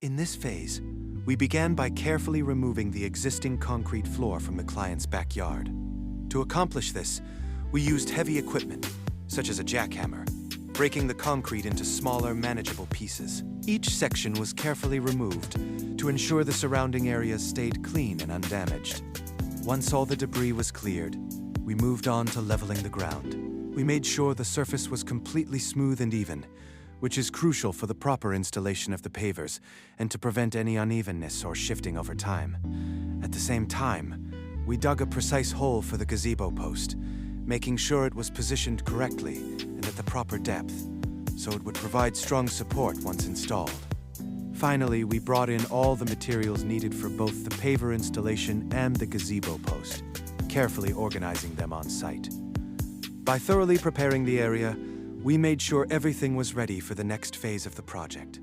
In this phase, we began by carefully removing the existing concrete floor from the client's backyard. To accomplish this, we used heavy equipment, such as a jackhammer, breaking the concrete into smaller, manageable pieces. Each section was carefully removed to ensure the surrounding areas stayed clean and undamaged. Once all the debris was cleared, we moved on to leveling the ground. We made sure the surface was completely smooth and even, which is crucial for the proper installation of the pavers and to prevent any unevenness or shifting over time. At the same time, we dug a precise hole for the gazebo post, making sure it was positioned correctly and at the proper depth, so it would provide strong support once installed. Finally, we brought in all the materials needed for both the paver installation and the gazebo post, carefully organizing them on site. By thoroughly preparing the area, we made sure everything was ready for the next phase of the project.